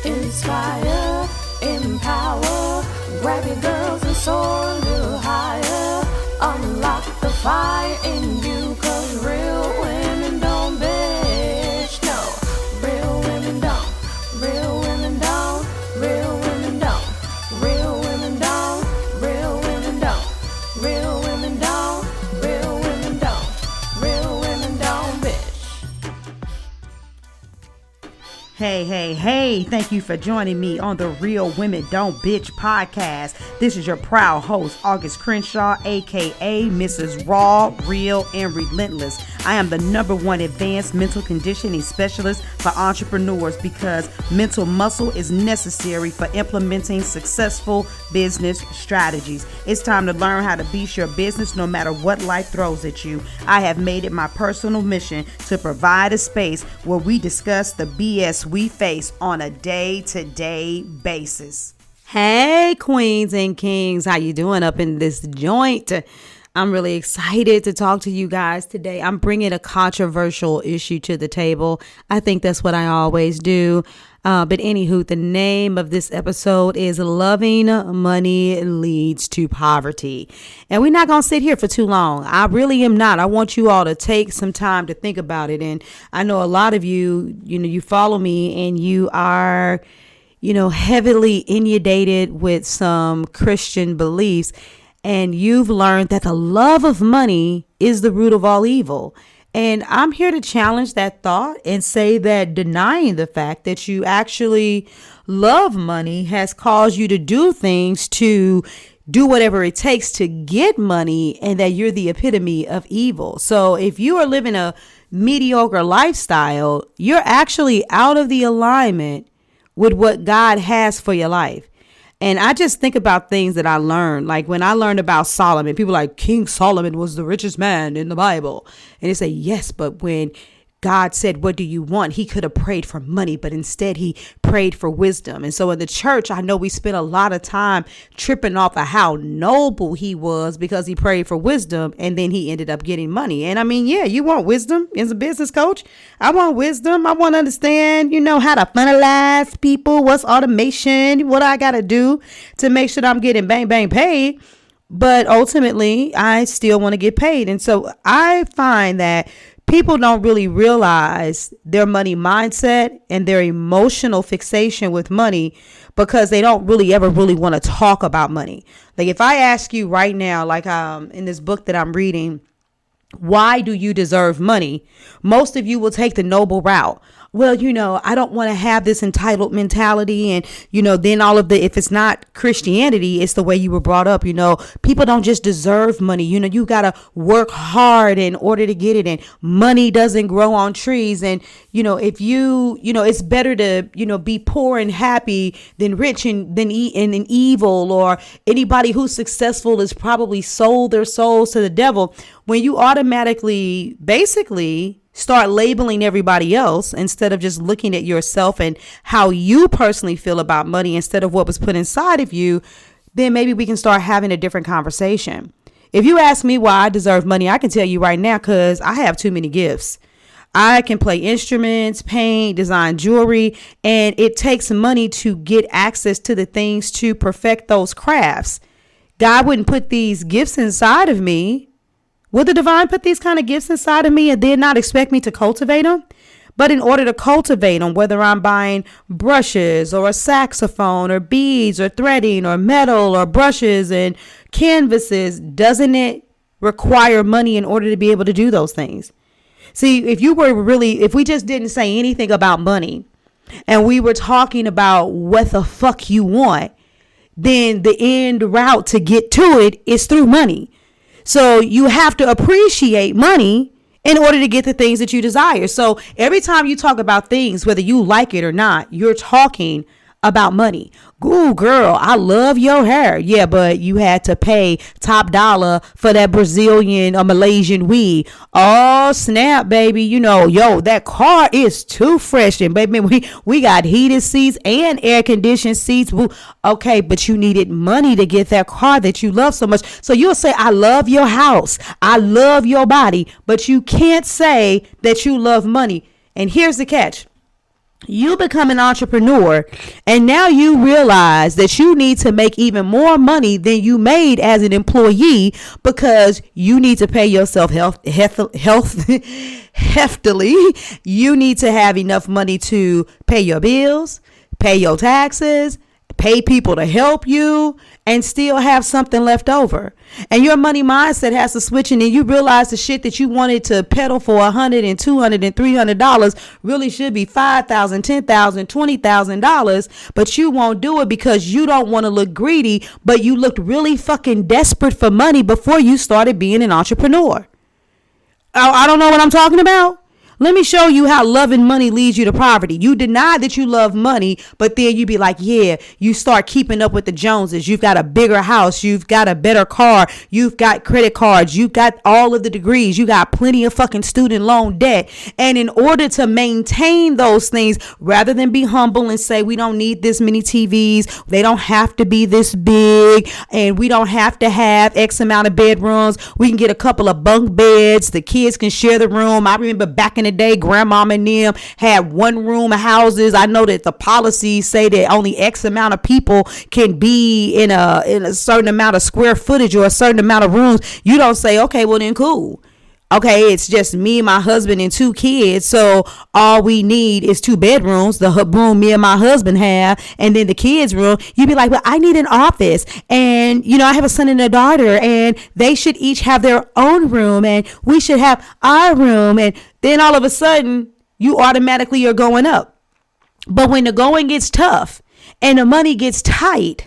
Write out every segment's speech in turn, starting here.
inspire, empower, grab your girls and soar a little higher, unlock the fire in you, cause real women don't bitch, no, real women don't, real women don't, real women don't, real women don't, real women don't, real women don't, real women don't, real women don't bitch. Hey, thank you for joining me on the Real Women Don't Bitch podcast. This is your proud host, August Crenshaw, aka Mrs. Raw, Real, and Relentless. I am the #1 advanced mental conditioning specialist for entrepreneurs because mental muscle is necessary for implementing successful business strategies. It's time to learn how to beat your business no matter what life throws at you. I have made it my personal mission to provide a space where we discuss the BS we face on a day-to-day basis. Hey, queens and kings, how you doing up in this joint? I'm really excited to talk to you guys today. I'm bringing a controversial issue to the table. I think that's what I always do. But anywho, the name of this episode is Loving Money Leads to Poverty. And we're not going to sit here for too long. I really am not. I want you all to take some time to think about it. And I know a lot of you, you follow me and you are, heavily inundated with some Christian beliefs. And you've learned that the love of money is the root of all evil. And I'm here to challenge that thought and say that denying the fact that you actually love money has caused you to do things to do whatever it takes to get money, and that you're the epitome of evil. So if you are living a mediocre lifestyle, you're actually out of the alignment with what God has for your life. And I just think about things that I learned. Like when I learned about Solomon, people are like, King Solomon was the richest man in the Bible. And they say, yes, but when God said, what do you want? He could have prayed for money, but instead he prayed for wisdom. And so in the church, I know we spent a lot of time tripping off of how noble he was because he prayed for wisdom, and then he ended up getting money. And I mean, yeah, you want wisdom as a business coach. I want wisdom. I want to understand, how to funnelize people. What's automation? What I got to do to make sure that I'm getting bang, bang paid. But ultimately, I still want to get paid. And so I find that people don't really realize their money mindset and their emotional fixation with money because they don't really ever really want to talk about money. Like if I ask you right now, like in this book that I'm reading, why do you deserve money? Most of you will take the noble route. Well, I don't want to have this entitled mentality. And, then all of if it's not Christianity, it's the way you were brought up. People don't just deserve money. You got to work hard in order to get it. And money doesn't grow on trees. And, if it's better to, be poor and happy than rich and evil, or anybody who's successful is probably sold their souls to the devil. When you automatically basically start labeling everybody else instead of just looking at yourself and how you personally feel about money instead of what was put inside of you, then maybe we can start having a different conversation. If you ask me why I deserve money, I can tell you right now, because I have too many gifts. I can play instruments, paint, design jewelry, and it takes money to get access to the things to perfect those crafts. God wouldn't put these gifts inside of me. Would the divine put these kind of gifts inside of me and then not expect me to cultivate them? But in order to cultivate them, whether I'm buying brushes or a saxophone or beads or threading or metal or brushes and canvases, doesn't it require money in order to be able to do those things? See, if we just didn't say anything about money and we were talking about what the fuck you want, then the end route to get to it is through money. So you have to appreciate money in order to get the things that you desire. So every time you talk about things, whether you like it or not, you're talking about money. Ooh, girl, I love your hair. Yeah, but you had to pay top dollar for that Brazilian or Malaysian weed. Oh, snap, baby. That car is too fresh. And baby, we got heated seats and air conditioned seats. Woo. Okay, but you needed money to get that car that you love so much. So you'll say, I love your house. I love your body. But you can't say that you love money. And here's the catch. You become an entrepreneur, and now you realize that you need to make even more money than you made as an employee, because you need to pay yourself heftily. You need to have enough money to pay your bills, pay your taxes, pay people to help you, and still have something left over. And your money mindset has to switch, and then you realize the shit that you wanted to peddle for $100 and $200 and $300 really should be $5,000, $10,000, $20,000, but you won't do it because you don't want to look greedy, but you looked really fucking desperate for money before you started being an entrepreneur. I don't know what I'm talking about. Let me show you how loving money leads you to poverty. You deny that you love money, but then you be like, yeah, you start keeping up with the Joneses. You've got a bigger house. You've got a better car. You've got credit cards. You've got all of the degrees. You got plenty of fucking student loan debt. And in order to maintain those things, rather than be humble and say, we don't need this many TVs, they don't have to be this big, and we don't have to have X amount of bedrooms. We can get a couple of bunk beds. The kids can share the room. I remember back in the day, grandmama and them had one room houses. I know that the policies say that only X amount of people can be in a certain amount of square footage or a certain amount of rooms. You don't say, okay, well then cool. Okay, it's just me, my husband, and 2 kids. So all we need is 2 bedrooms, the room me and my husband have, and then the kids' room. You'd be like, well, I need an office. And, I have a son and a daughter, and they should each have their own room, and we should have our room. And then all of a sudden, you automatically are going up. But when the going gets tough and the money gets tight,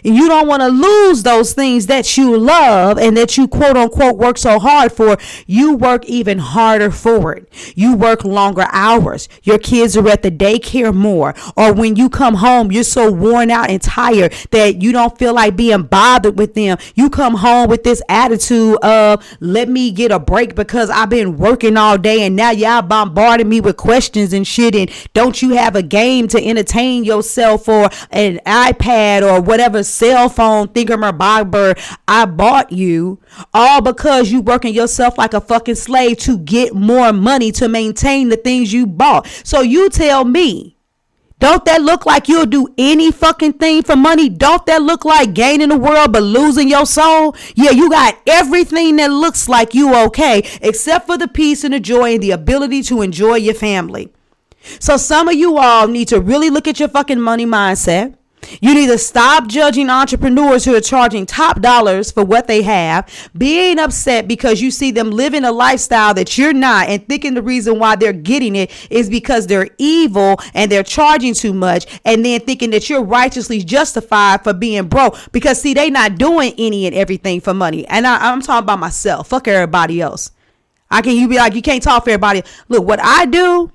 you don't want to lose those things that you love and that you quote unquote work so hard for. You work even harder for it. You work longer hours. Your kids are at the daycare more. Or when you come home, you're so worn out and tired that you don't feel like being bothered with them. You come home with this attitude of, let me get a break because I've been working all day and now y'all bombarding me with questions and shit. And don't you have a game to entertain yourself, or an iPad or whatever cell phone thingamabobber I bought you, all because you working yourself like a fucking slave to get more money to maintain the things you bought. So you tell me, don't that look like you'll do any fucking thing for money? Don't that look like gaining the world but losing your soul? Yeah, you got everything that looks like you okay, except for the peace and the joy and the ability to enjoy your family. So some of you all need to really look at your fucking money mindset. You need to stop judging entrepreneurs who are charging top dollars for what they have, being upset because you see them living a lifestyle that you're not, and thinking the reason why they're getting it is because they're evil and they're charging too much, and then thinking that you're righteously justified for being broke because, see, they not doing any and everything for money. And I'm talking about myself. Fuck everybody else. You be like, you can't talk for everybody. Look, what I do,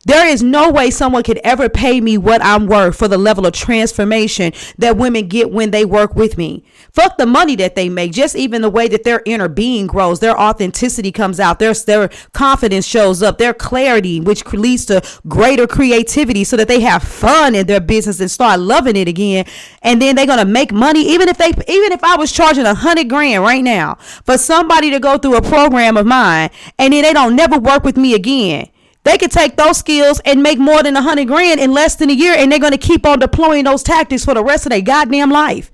there is no way someone could ever pay me what I'm worth for the level of transformation that women get when they work with me. Fuck the money that they make, just even the way that their inner being grows, their authenticity comes out, their confidence shows up, their clarity, which leads to greater creativity so that they have fun in their business and start loving it again. And then they're going to make money. Even if I was charging $100,000 right now for somebody to go through a program of mine, and then they don't never work with me again, they could take those skills and make more than $100,000 in less than a year, and they're going to keep on deploying those tactics for the rest of their goddamn life.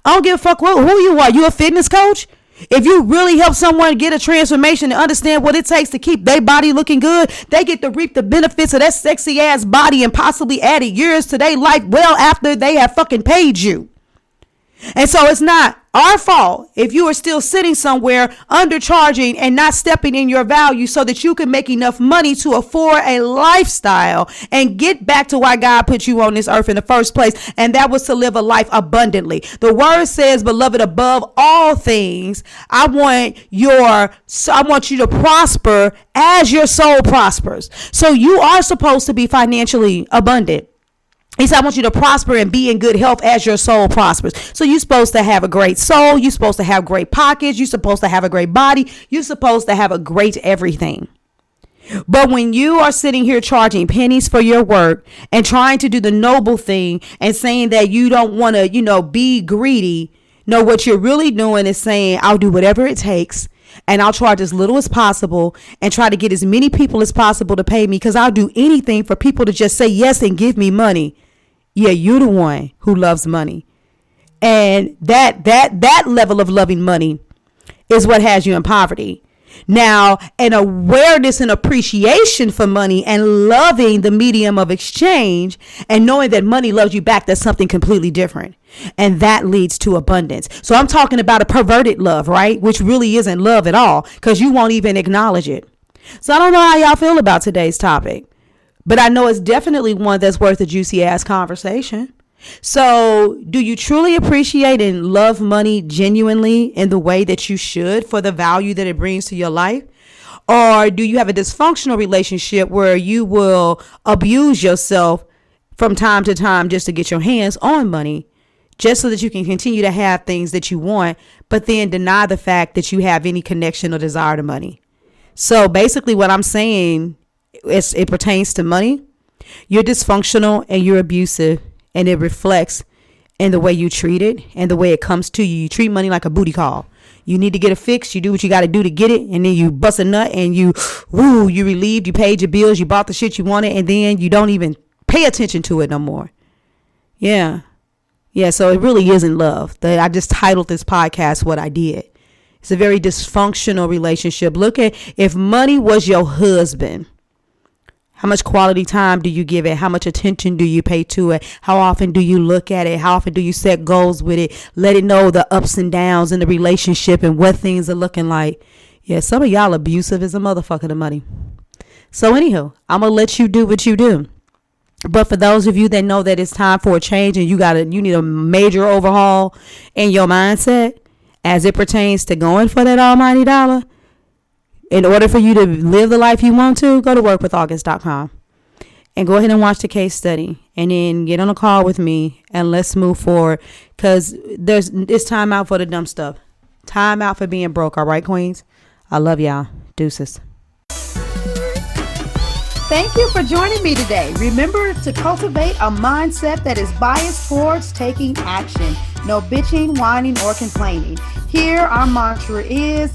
I don't give a fuck who you are. You a fitness coach? If you really help someone get a transformation and understand what it takes to keep their body looking good, they get to reap the benefits of that sexy ass body and possibly added years to their life well after they have fucking paid you. And so it's not our fault if you are still sitting somewhere undercharging and not stepping in your value so that you can make enough money to afford a lifestyle and get back to why God put you on this earth in the first place. And that was to live a life abundantly. The word says, beloved, above all things, I want you to prosper as your soul prospers. So you are supposed to be financially abundant. He said, I want you to prosper and be in good health as your soul prospers. So you're supposed to have a great soul. You're supposed to have great pockets. You're supposed to have a great body. You're supposed to have a great everything. But when you are sitting here charging pennies for your work and trying to do the noble thing and saying that you don't want to, be greedy, no, what you're really doing is saying, I'll do whatever it takes and I'll charge as little as possible and try to get as many people as possible to pay me, because I'll do anything for people to just say yes and give me money. Yeah, you're the one who loves money. And that level of loving money is what has you in poverty. Now, an awareness and appreciation for money and loving the medium of exchange and knowing that money loves you back, that's something completely different. And that leads to abundance. So I'm talking about a perverted love, right? Which really isn't love at all, because you won't even acknowledge it. So I don't know how y'all feel about today's topic, but I know it's definitely one that's worth a juicy ass conversation. So do you truly appreciate and love money genuinely in the way that you should for the value that it brings to your life? Or do you have a dysfunctional relationship where you will abuse yourself from time to time just to get your hands on money, just so that you can continue to have things that you want, but then deny the fact that you have any connection or desire to money? So basically what I'm saying is, it pertains to money. You're dysfunctional and you're abusive. And it reflects in the way you treat it and the way it comes to you. You treat money like a booty call. You need to get it fixed. You do what you got to do to get it. And then you bust a nut and you relieved. You paid your bills. You bought the shit you wanted. And then you don't even pay attention to it no more. Yeah. Yeah. So it really isn't love. I just titled this podcast what I did. It's a very dysfunctional relationship. Look at, if money was your husband, how much quality time do you give it? How much attention do you pay to it? How often do you look at it? How often do you set goals with it? Let it know the ups and downs in the relationship and what things are looking like. Yeah, some of y'all abusive as a motherfucker to money. So anywho, I'm going to let you do what you do. But for those of you that know that it's time for a change and you need a major overhaul in your mindset as it pertains to going for that almighty dollar, in order for you to live the life you want to, go to workwithaugust.com and go ahead and watch the case study, and then get on a call with me and let's move forward, because it's time out for the dumb stuff. Time out for being broke. All right, queens? I love y'all. Deuces. Thank you for joining me today. Remember to cultivate a mindset that is biased towards taking action. No bitching, whining, or complaining. Here, our mantra is,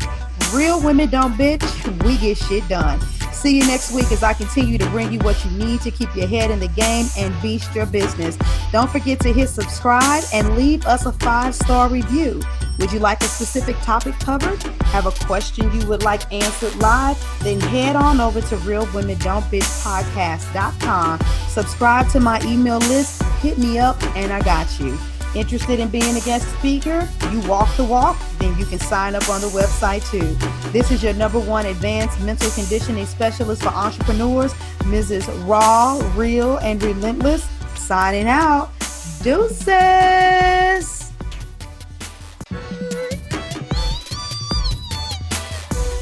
real women don't bitch, we get shit done. See you next week as I continue to bring you what you need to keep your head in the game and beast your business. Don't forget to hit subscribe and leave us a 5-star review. Would you like a specific topic covered? Have a question you would like answered live? Then head on over to realwomendon'tbitchpodcast.com. Subscribe to my email list, hit me up, and I got you. Interested in being a guest speaker? You walk the walk? Then you can sign up on the website too. This is your #1 advanced mental conditioning specialist for entrepreneurs, Mrs. Raw, Real, and Relentless. Signing out. Deuces.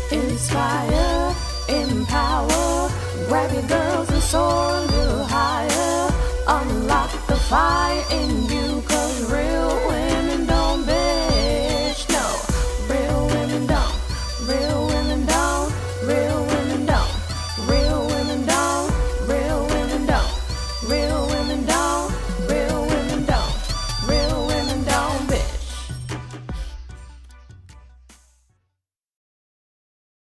Inspire, empower, grab your girls and soar a little higher. Unlock the fire in you, 'cause